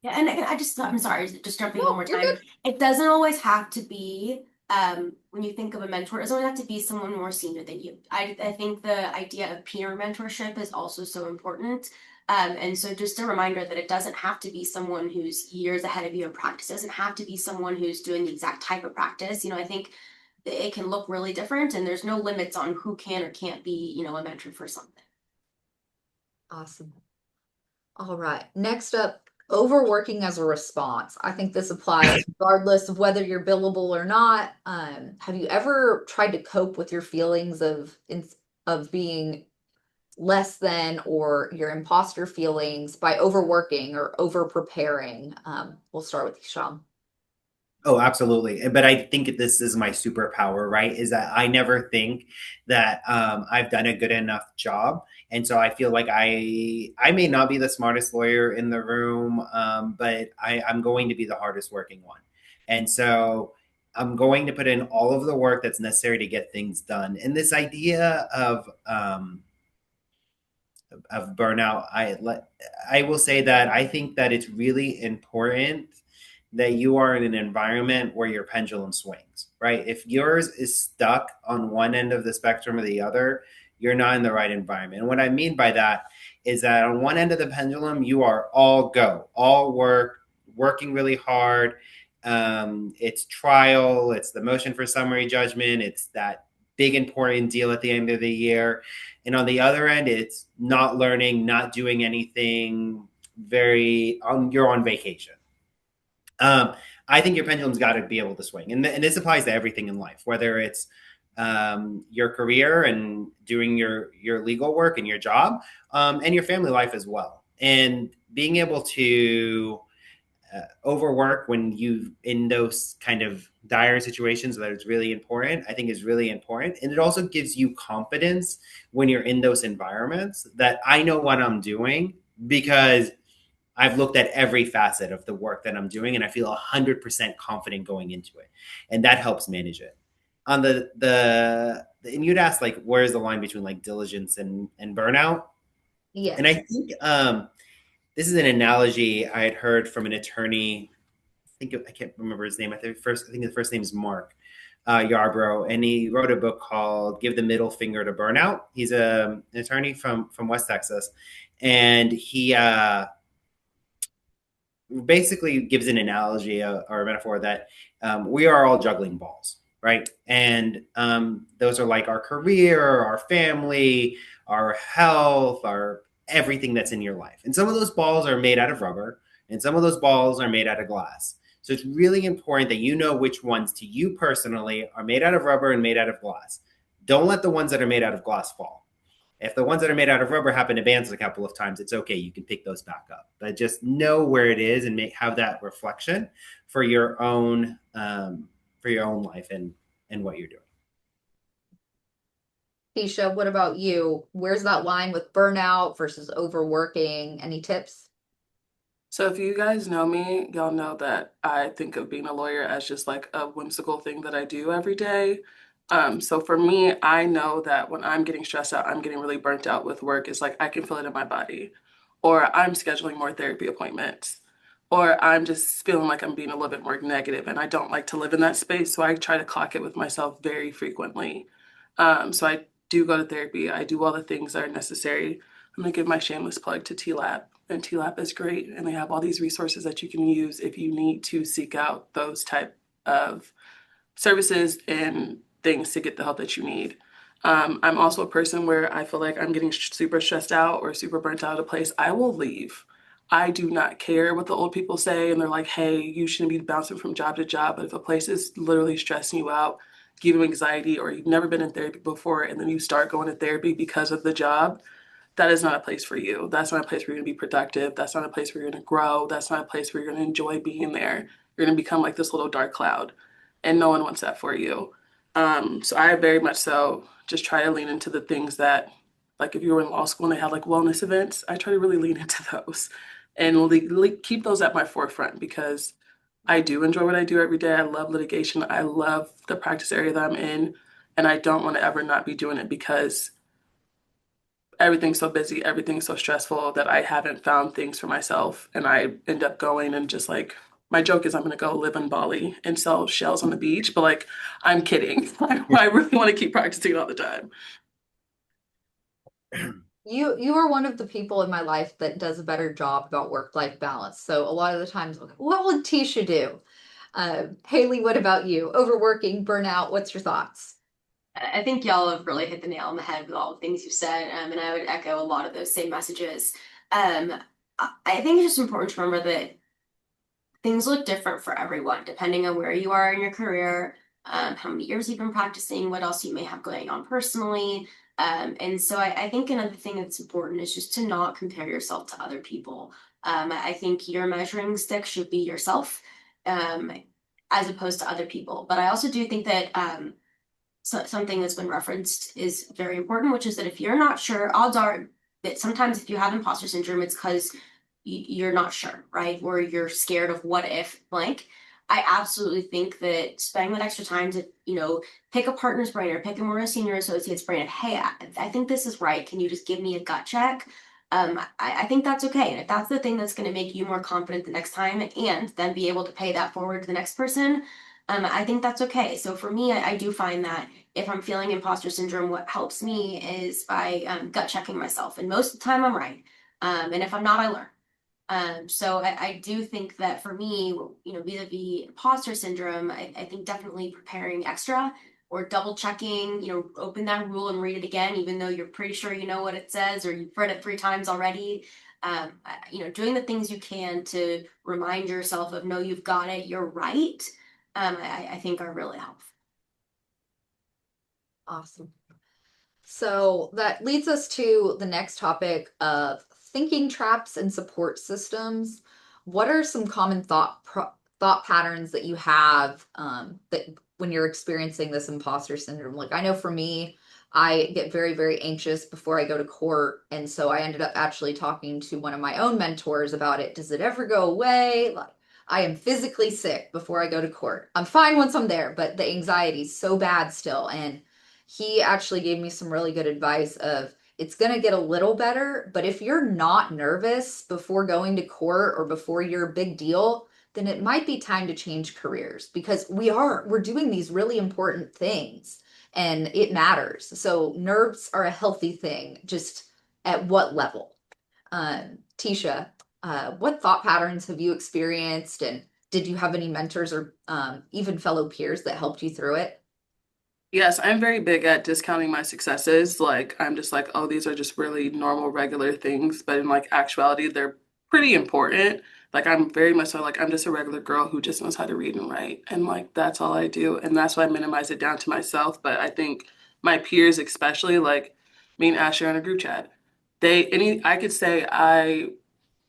Yeah, and I'm sorry, just jumping one No, more you're time. good. It doesn't always have to be, when you think of a mentor, it doesn't always have to be someone more senior than you. I think the idea of peer mentorship is also so important. And so just a reminder that it doesn't have to be someone who's years ahead of you in practice. It doesn't have to be someone who's doing the exact type of practice. I think it can look really different, and there's no limits on who can or can't be, a mentor for something. Awesome. All right. Next up, overworking as a response. I think this applies regardless of whether you're billable or not. Have you ever tried to cope with your feelings of being less than or your imposter feelings by overworking or over preparing? We'll start with you, Sean. Oh, absolutely. But I think this is my superpower, right? Is that I never think that I've done a good enough job. And so I feel like I may not be the smartest lawyer in the room, but I'm going to be the hardest working one. And so I'm going to put in all of the work that's necessary to get things done. And this idea of burnout, I will say that I think that it's really important that you are in an environment where your pendulum swings, right? If yours is stuck on one end of the spectrum or the other, you're not in the right environment. And what I mean by that is that on one end of the pendulum, you are all go, all work, working really hard. It's trial, it's the motion for summary judgment, it's that big important deal at the end of the year. And on the other end, it's not learning, not doing anything, you're on vacation. I think your pendulum's got to be able to swing, and this applies to everything in life, whether it's your career and doing your legal work and your job, and your family life as well. And being able to overwork when you in those kind of dire situations that it's really important, I think is really important. And it also gives you confidence when you're in those environments that I know what I'm doing because I've looked at every facet of the work that I'm doing and I feel 100% confident going into it. And that helps manage it. On and you'd ask like, where's the line between like diligence and burnout? And I Yes. think this is an analogy I had heard from an attorney. I can't remember his name. I think the first name is Mark Yarbrough, and he wrote a book called "Give the Middle Finger to Burnout." He's an attorney from West Texas, and he basically gives an analogy or a metaphor that we are all juggling balls, right? And those are like our career, our family, our health, our everything that's in your life. And some of those balls are made out of rubber, and some of those balls are made out of glass. So it's really important that you know which ones to you personally are made out of rubber and made out of glass. Don't let the ones that are made out of glass fall. If the ones that are made out of rubber happen to bounce a couple of times, it's okay. You can pick those back up. But just know where it is and have that reflection for your own life and what you're doing. Tisha, what about you? Where's that line with burnout versus overworking? Any tips? So if you guys know me, y'all know that I think of being a lawyer as just like a whimsical thing that I do every day. So for me, I know that when I'm getting stressed out, I'm getting really burnt out with work. It's like I can feel it in my body, or I'm scheduling more therapy appointments, or I'm just feeling like I'm being a little bit more negative, and I don't like to live in that space. So I try to clock it with myself very frequently. So I do go to therapy. I do all the things that are necessary. I'm gonna give my shameless plug to TLAB, and TLAB is great, and they have all these resources that you can use if you need to seek out those type of services and things to get the help that you need. I'm also a person where I feel like I'm getting super stressed out or super burnt out of a place. I will leave. I do not care what the old people say, and they're like, hey, you shouldn't be bouncing from job to job. But if a place is literally stressing you out, giving you anxiety, or you've never been in therapy before, and then you start going to therapy because of the job, that is not a place for you. That's not a place where you're going to be productive. That's not a place where you're going to grow. That's not a place where you're going to enjoy being there. You're going to become like this little dark cloud, and no one wants that for you. So I very much so just try to lean into the things that, like if you were in law school and they had like wellness events, I try to really lean into those and keep those at my forefront because I do enjoy what I do every day. I love litigation. I love the practice area that I'm in, and I don't want to ever not be doing it because everything's so busy, everything's so stressful that I haven't found things for myself. And I end up going and just like, my joke is I'm gonna go live in Bali and sell shells on the beach, but like, I'm kidding. I really want to keep practicing all the time. You are one of the people in my life that does a better job about work-life balance. So a lot of the times, I'm like, what would Tisha do? Haley, what about you? Overworking, burnout, what's your thoughts? I think y'all have really hit the nail on the head with all the things you've said, and I would echo a lot of those same messages. Um, I think it's just important to remember that things look different for everyone, depending on where you are in your career, how many years you've been practicing, what else you may have going on personally. And so I think another thing that's important is just to not compare yourself to other people. I think your measuring stick should be yourself, um, as opposed to other people. But I also do think that something that's been referenced is very important, which is that if you're not sure, odds are that sometimes if you have imposter syndrome, it's because you're not sure, right? Or you're scared of what if blank. I absolutely think that spending that extra time to, pick a partner's brain or pick a more senior associate's brain of, hey, I think this is right. Can you just give me a gut check? I think that's okay. And if that's the thing that's going to make you more confident the next time and then be able to pay that forward to the next person, I think that's okay. So for me, I do find that if I'm feeling imposter syndrome, what helps me is by gut checking myself. And most of the time, I'm right. And if I'm not, I learn. So I do think that for me, vis-a-vis imposter syndrome, I think definitely preparing extra or double checking, open that rule and read it again, even though you're pretty sure you know what it says or you've read it 3 times already. Doing the things you can to remind yourself of, no, you've got it, you're right, I think are really helpful. Awesome. So that leads us to the next topic of thinking traps and support systems. What are some common thought patterns that you have that when you're experiencing this imposter syndrome? Like I know for me, I get very, very anxious before I go to court, and so I ended up actually talking to one of my own mentors about it. Does it ever go away? Like I am physically sick before I go to court. I'm fine once I'm there, but the anxiety is so bad still, and he actually gave me some really good advice of it's going to get a little better, but if you're not nervous before going to court or before you're a big deal, then it might be time to change careers because we're doing these really important things and it matters. So nerves are a healthy thing, just at what level? Tisha, what thought patterns have you experienced, and did you have any mentors or even fellow peers that helped you through it? Yes, I'm very big at discounting my successes. Like, I'm just like, oh, these are just really normal, regular things. But in like actuality, they're pretty important. Like, I'm very much so like, I'm just a regular girl who just knows how to read and write. And like, that's all I do. And that's why I minimize it down to myself. But I think my peers, especially, like me and Ashley are in a group chat. I could say I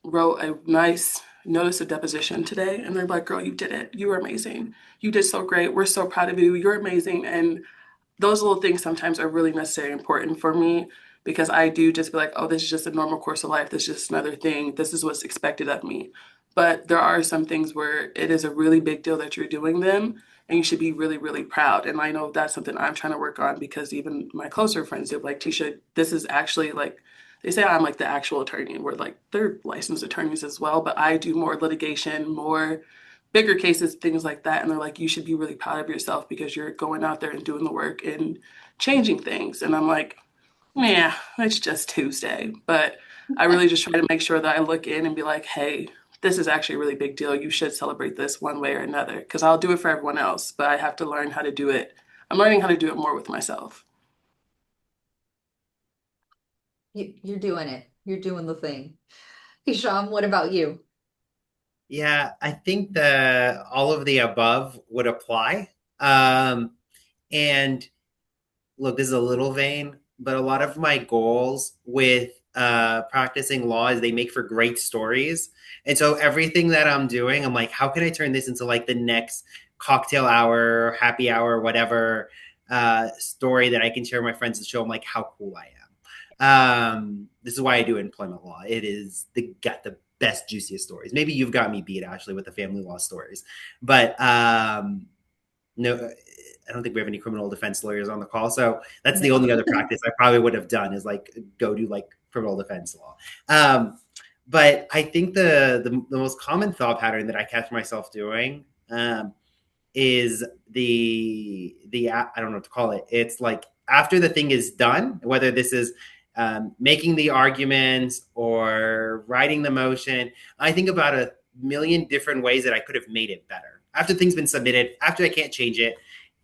wrote a nice notice of deposition today. And they're like, girl, you did it. You were amazing. You did so great. We're so proud of you. You're amazing. And those little things sometimes are really necessary and important for me because I do just be like, oh, this is just a normal course of life. This is just another thing. This is what's expected of me. But there are some things where it is a really big deal that you're doing them and you should be really, really proud. And I know that's something I'm trying to work on because even my closer friends do like, Tisha, this is actually like, they say I'm like the actual attorney. We're like, they're licensed attorneys as well, but I do more litigation, more bigger cases, things like that. And they're like, you should be really proud of yourself because you're going out there and doing the work and changing things. And I'm like, yeah, it's just Tuesday. But I really just try to make sure that I look in and be like, hey, this is actually a really big deal. You should celebrate this one way or another because I'll do it for everyone else, but I have to learn how to do it. I'm learning how to do it more with myself. You're doing it. You're doing the thing. Hisham, what about you? Yeah, I think the all of the above would apply. Um, and look, this is a little vain, but a lot of my goals with practicing law is they make for great stories. And so everything that I'm doing, I'm like, how can I turn this into like the next cocktail hour, happy hour, whatever story that I can share with my friends and show them like how cool I am. This is why I do employment law. It is got the best, juiciest stories. Maybe you've got me beat actually with the family law stories, but no, I don't think we have any criminal defense lawyers on the call. So that's the No. only other practice I probably would have done is like go do like criminal defense law. Um, but I think the most common thought pattern that I catch myself doing is the I don't know what to call it. It's like after the thing is done, whether this is making the arguments or writing the motion. I think about a million different ways that I could have made it better after things been submitted, after I can't change it.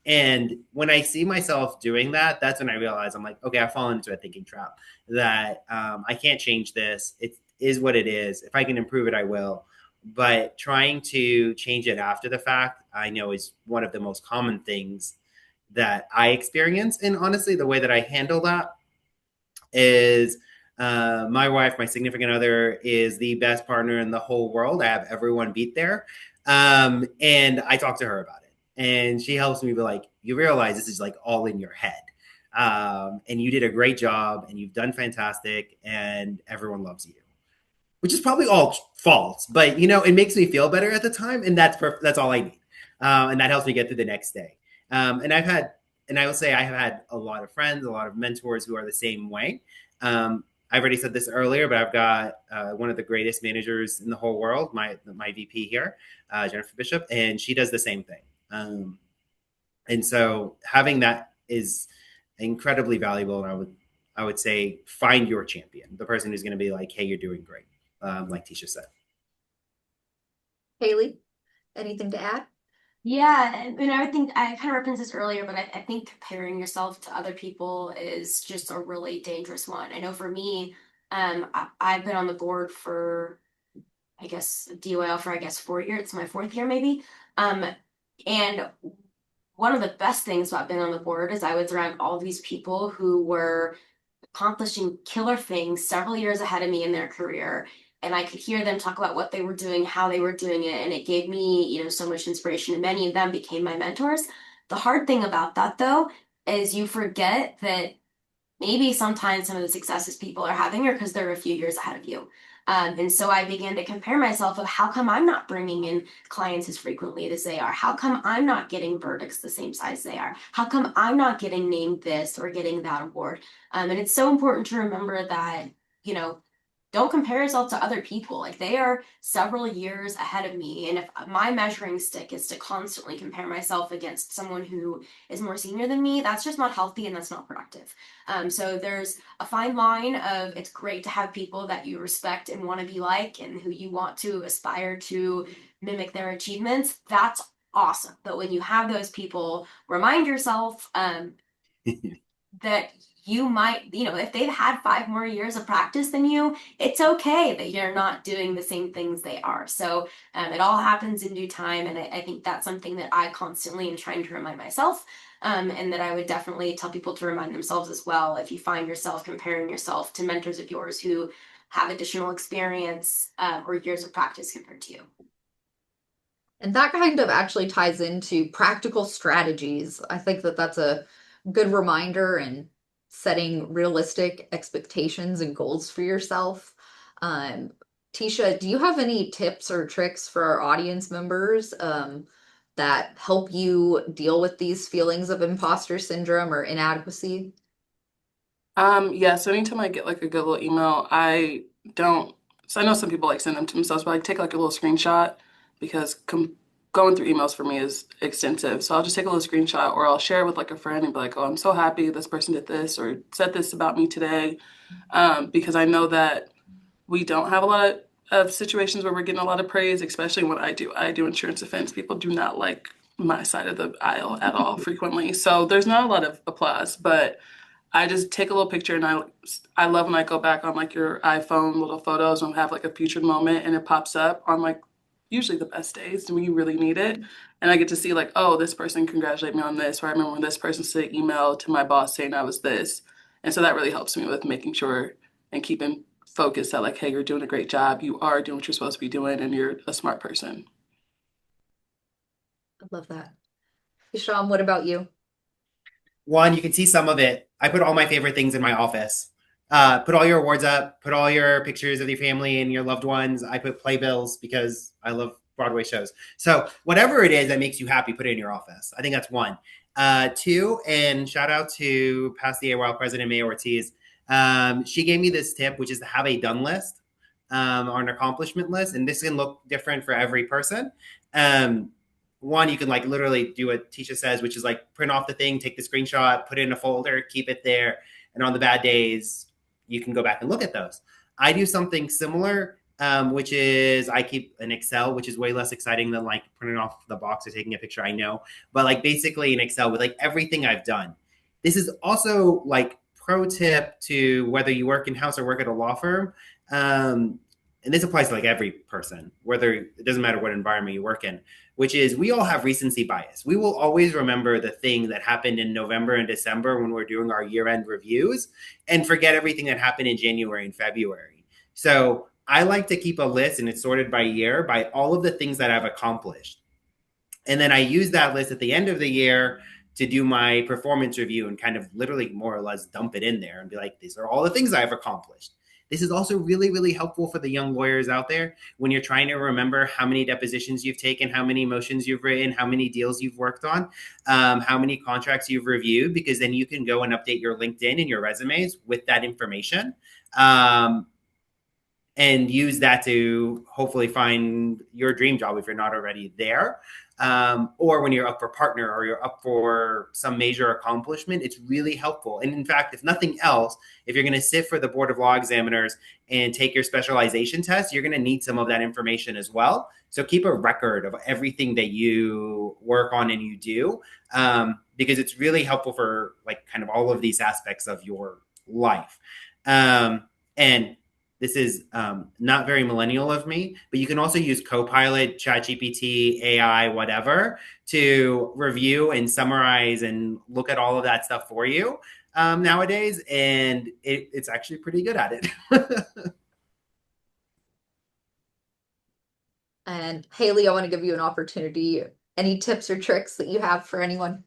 And when I see myself doing that, that's when I realize I'm like, okay, I've fallen into a thinking trap that I can't change this. It is what it is. If I can improve it, I will. But trying to change it after the fact, I know is one of the most common things that I experience. And honestly, the way that I handle that is my wife, my significant other, is the best partner in the whole world. I have everyone beat there. And I talk to her about it. And she helps me be like, you realize this is like all in your head. And you did a great job and you've done fantastic and everyone loves you, which is probably all false, but it makes me feel better at the time, and that's all I need, and that helps me get through the next day. And I will say I have had a lot of friends, a lot of mentors who are the same way. I've already said this earlier, but I've got one of the greatest managers in the whole world, my VP here, Jennifer Bishop, and she does the same thing. And so having that is incredibly valuable. And I would say find your champion, the person who's going to be like, hey, you're doing great, like Tisha said. Haley, anything to add? Yeah, and I would think I kind of referenced this earlier, but I think comparing yourself to other people is just a really dangerous one. I know for me, I've been on the board for, I guess, DOL for, I guess, 4 years. It's my fourth year, maybe. And one of the best things about being on the board is I was around all these people who were accomplishing killer things several years ahead of me in their career. And I could hear them talk about what they were doing, how they were doing it, and it gave me, so much inspiration. And many of them became my mentors. The hard thing about that, though, is you forget that maybe sometimes some of the successes people are having are because they're a few years ahead of you. And so I began to compare myself of how come I'm not bringing in clients as frequently as they are? How come I'm not getting verdicts the same size they are? How come I'm not getting named this or getting that award? And it's so important to remember that, you know, don't compare yourself to other people. Like they are several years ahead of me. And if my measuring stick is to constantly compare myself against someone who is more senior than me, that's just not healthy and that's not productive. So there's a fine line of it's great to have people that you respect and want to be like and who you want to aspire to mimic their achievements. That's awesome. But when you have those people, remind yourself that you might, if they've had 5 more years of practice than you, it's okay that you're not doing the same things they are. So it all happens in due time. And I think that's something that I constantly am trying to remind myself. And that I would definitely tell people to remind themselves as well. If you find yourself comparing yourself to mentors of yours who have additional experience or years of practice compared to you. And that kind of actually ties into practical strategies. I think that that's a good reminder and setting realistic expectations and goals for yourself. Um, Tisha, do you have any tips or tricks for our audience members that help you deal with these feelings of imposter syndrome or inadequacy? Yeah, so anytime I get like a good little email, I don't, so I know some people like send them to themselves, but I take like a little screenshot because going through emails for me is extensive. So I'll just take a little screenshot or I'll share it with like a friend and be like, oh, I'm so happy this person did this or said this about me today. Because I know that we don't have a lot of situations where we're getting a lot of praise, especially when I do insurance defense. People do not like my side of the aisle at all frequently. So there's not a lot of applause, but I just take a little picture and I love when I go back on like your iPhone little photos and have like a featured moment and it pops up on like usually the best days when you really need it. And I get to see like, oh, this person congratulated me on this, or I remember when this person sent an email to my boss saying I was this. And so that really helps me with making sure and keeping focused that like, hey, you're doing a great job. You are doing what you're supposed to be doing and you're a smart person. I love that. Isham, what about you? One, you can see some of it. I put all my favorite things in my office. Put all your awards up. Put all your pictures of your family and your loved ones. I put playbills because I love Broadway shows. So whatever it is that makes you happy, put it in your office. I think that's one. Two, and shout out to past the AWOL president, May Ortiz. She gave me this tip, which is to have a done list or an accomplishment list. And this can look different for every person. One, you can like literally do what Tisha says, which is like print off the thing, take the screenshot, put it in a folder, keep it there. And on the bad days, you can go back and look at those. I do something similar, which is I keep an Excel, which is way less exciting than like printing off the box or taking a picture. I know, but like basically an Excel with like everything I've done. This is also like pro tip to whether you work in house or work at a law firm. Um, and this applies to like every person, whether it doesn't matter what environment you work in, which is we all have recency bias. We will always remember the thing that happened in November and December when we're doing our year end reviews and forget everything that happened in January and February. So I like to keep a list, and it's sorted by year by all of the things that I've accomplished. And then I use that list at the end of the year to do my performance review and kind of literally more or less dump it in there and be like, these are all the things I've accomplished. This is also really, really helpful for the young lawyers out there when you're trying to remember how many depositions you've taken, how many motions you've written, how many deals you've worked on, how many contracts you've reviewed, because then you can go and update your LinkedIn and your resumes with that information. And use that to hopefully find your dream job if you're not already there. Or when you're up for partner or you're up for some major accomplishment, it's really helpful. And in fact, if nothing else, if you're going to sit for the Board of Law Examiners and take your specialization test, you're going to need some of that information as well. So keep a record of everything that you work on and you do, because it's really helpful for like kind of all of these aspects of your life. And this is not very millennial of me, but you can also use Copilot, ChatGPT, AI, whatever, to review and summarize and look at all of that stuff for you nowadays. And it's actually pretty good at it. And Haley, I want to give you an opportunity. Any tips or tricks that you have for anyone?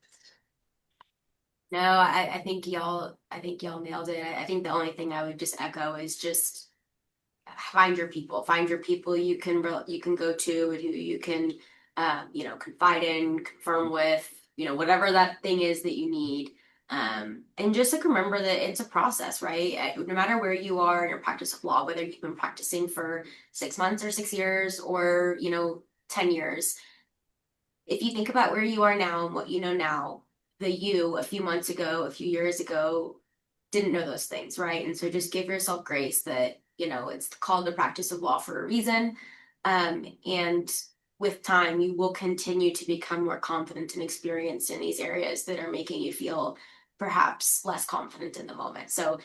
No, I think y'all nailed it. I think the only thing I would just echo is just find your people. Find your people you can go to and who you can confide in, confirm with, whatever that thing is that you need. And just like remember that it's a process, right? No matter where you are in your practice of law, whether you've been practicing for 6 months or 6 years or 10 years, if you think about where you are now and what you know now, the you a few months ago, a few years ago, didn't know those things, right? And so just give yourself grace that, it's called the practice of law for a reason. And with time, you will continue to become more confident and experienced in these areas that are making you feel perhaps less confident in the moment. So,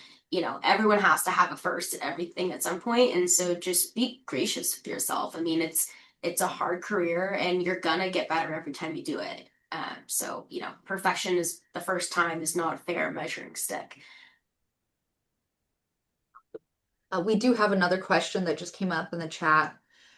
everyone has to have a first at everything at some point. And so just be gracious with yourself. I mean, it's a hard career and you're gonna get better every time you do it. So, perfection is the first time is not a fair measuring stick. We do have another question that just came up in the chat.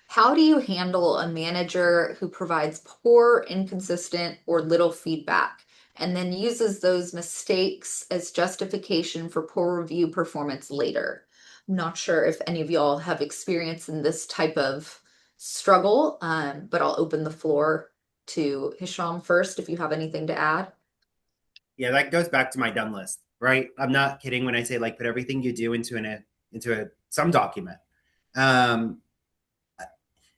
How do you handle a manager who provides poor, inconsistent, or little feedback and then uses those mistakes as justification for poor review performance later? I'm not sure if any of y'all have experience in this type of struggle, but I'll open the floor to Hisham first if you have anything to add. Yeah, that goes back to my done list, right? I'm not kidding when I say like put everything you do into some document. Um,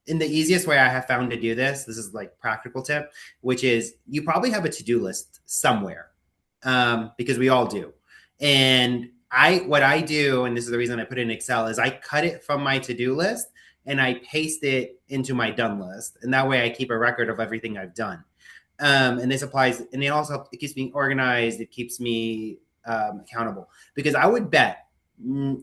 and the easiest way I have found to do this is like practical tip, which is you probably have a to-do list somewhere, because we all do. And what I do, and this is the reason I put it in Excel, is I cut it from my to-do list and I paste it into my done list. And that way I keep a record of everything I've done. And this applies, and it keeps me organized. It keeps me accountable, because I would bet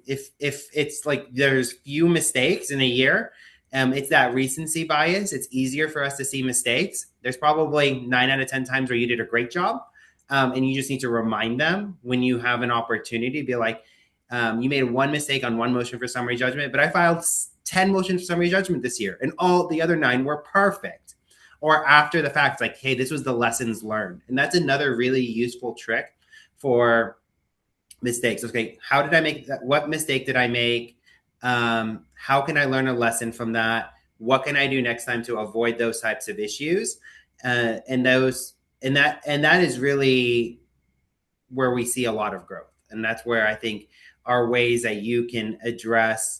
if it's like there's few mistakes in a year, it's that recency bias. It's easier for us to see mistakes. There's probably 9 out of 10 times where you did a great job, and you just need to remind them when you have an opportunity. Be like, you made one mistake on one motion for summary judgment, but I filed 10 motions for summary judgment this year, and all the other 9 were perfect. Or after the fact, like, hey, this was the lessons learned. And that's another really useful trick for mistakes. Okay, how did I make that? What mistake did I make? How can I learn a lesson from that? What can I do next time to avoid those types of issues? And that is really where we see a lot of growth. And that's where I think are ways that you can address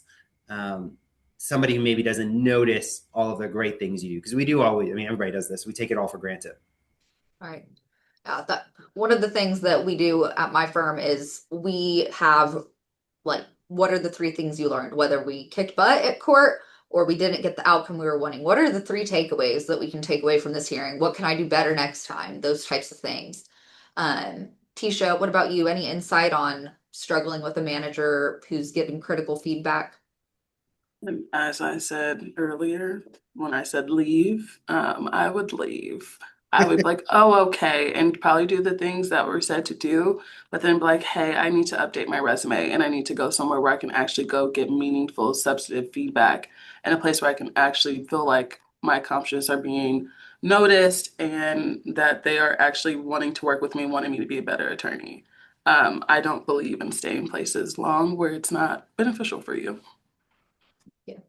somebody who maybe doesn't notice all of the great things you do. Because we do always, I mean, everybody does this. We take it all for granted. Right. That one of the things that we do at my firm is we have Like, what are the three things you learned? Whether we kicked butt at court or we didn't get the outcome we were wanting. What are the three takeaways that we can take away from this hearing? What can I do better next time? Those types of things. Tisha, what about you? Any insight on struggling with a manager who's giving critical feedback? And as I said earlier, when I said leave, I would leave. I would be like, oh, okay, and probably do the things that were said to do, but then be like, hey, I need to update my resume and I need to go somewhere where I can actually go get meaningful, substantive feedback and a place where I can actually feel like my accomplishments are being noticed and that they are actually wanting to work with me, wanting me to be a better attorney. I don't believe in staying places long where it's not beneficial for you. Yeah.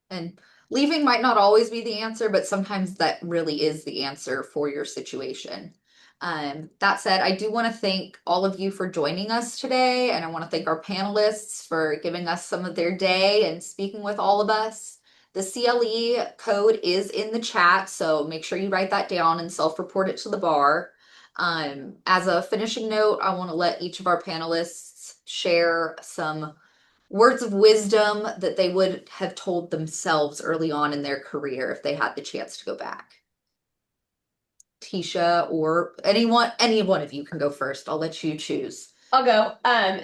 And leaving might not always be the answer, but sometimes that really is the answer for your situation. That said, I do want to thank all of you for joining us today, and I want to thank our panelists for giving us some of their day and speaking with all of us. The CLE code is in the chat, so make sure you write that down and self-report it to the bar. As a finishing note, I want to let each of our panelists share some words of wisdom that they would have told themselves early on in their career if they had the chance to go back. Tisha or anyone, any one of you can go first. I'll let you choose. I'll go.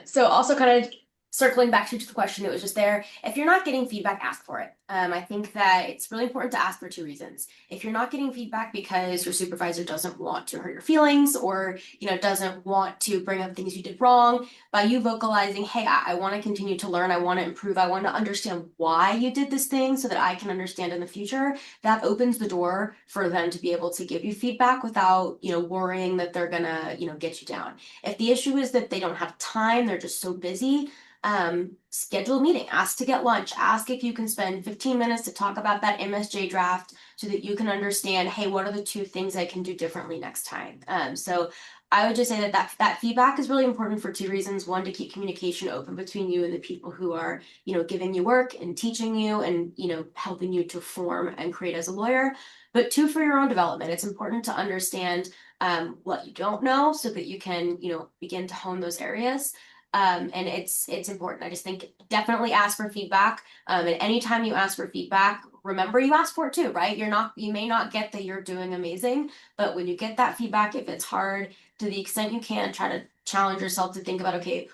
So also kind of circling back to the question that was just there, if you're not getting feedback, ask for it. I think that it's really important to ask for two reasons. If you're not getting feedback because your supervisor doesn't want to hurt your feelings or, doesn't want to bring up things you did wrong, by you vocalizing, hey, I want to continue to learn, I want to improve, I want to understand why you did this thing so that I can understand in the future, that opens the door for them to be able to give you feedback without, worrying that they're gonna, get you down. If the issue is that they don't have time, they're just so busy, schedule a meeting, ask to get lunch, ask if you can spend 15 minutes to talk about that MSJ draft so that you can understand, hey, what are the two things I can do differently next time? So I would just say that feedback is really important for two reasons. One, to keep communication open between you and the people who are, giving you work and teaching you and, helping you to form and create as a lawyer. But two, for your own development. It's important to understand what you don't know so that you can, begin to hone those areas. And it's important. I just think definitely ask for feedback. And anytime you ask for feedback, remember you asked for it too, right? You may not get that you're doing amazing, but when you get that feedback, if it's hard, to the extent you can, try to challenge yourself to think about, okay,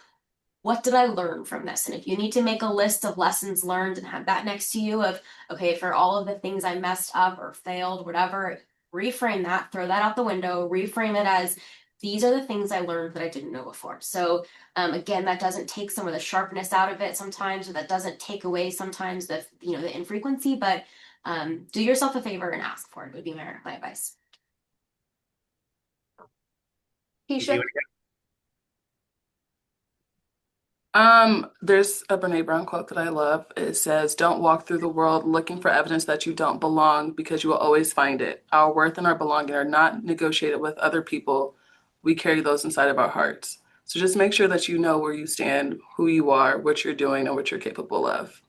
what did I learn from this? And if you need to make a list of lessons learned and have that next to you of, okay, for all of the things I messed up or failed, whatever, reframe that, throw that out the window, reframe it as these are the things I learned that I didn't know before. So again, that doesn't take some of the sharpness out of it sometimes, or that doesn't take away sometimes the infrequency, but do yourself a favor and ask for it would be my advice. Tisha? There's a Brene Brown quote that I love. It says, "Don't walk through the world looking for evidence that you don't belong because you will always find it. Our worth and our belonging are not negotiated with other people. We carry those inside of our hearts." So just make sure that you know where you stand, who you are, what you're doing, and what you're capable of.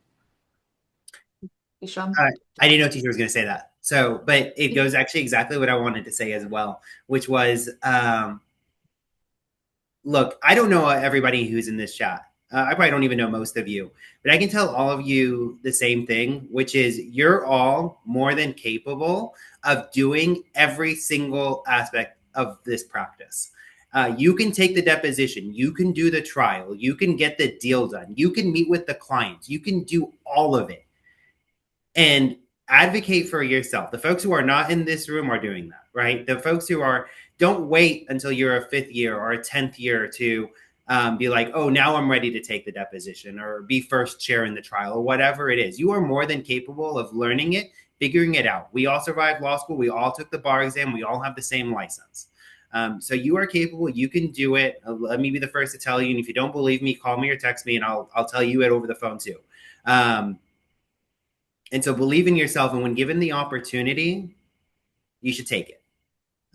Tisha? I didn't know teacher was going to say that. So, but it goes actually exactly what I wanted to say as well, which was, look, I don't know everybody who's in this chat. I probably don't even know most of you, but I can tell all of you the same thing, which is you're all more than capable of doing every single aspect of this practice. You can take the deposition, you can do the trial, you can get the deal done, you can meet with the clients, you can do all of it. And advocate for yourself. The folks who are not in this room are doing that, right? The folks who are, don't wait until you're a fifth year or a 10th year to be like, oh, now I'm ready to take the deposition or be first chair in the trial or whatever it is. You are more than capable of learning it, figuring it out. We all survived law school. We all took the bar exam. We all have the same license. So you are capable. You can do it. Let me be the first to tell you. And if you don't believe me, call me or text me and I'll tell you it over the phone too. And so believe in yourself. And when given the opportunity, you should take it.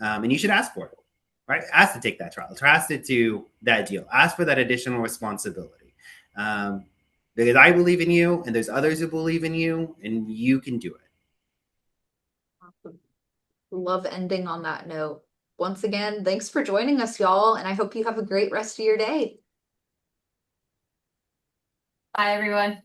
And you should ask for it, right? Ask to take that trial. Ask to do that deal. Ask for that additional responsibility. Because I believe in you and there's others who believe in you and you can do it. Awesome. Love ending on that note. Once again, thanks for joining us, y'all, and I hope you have a great rest of your day. Bye, everyone.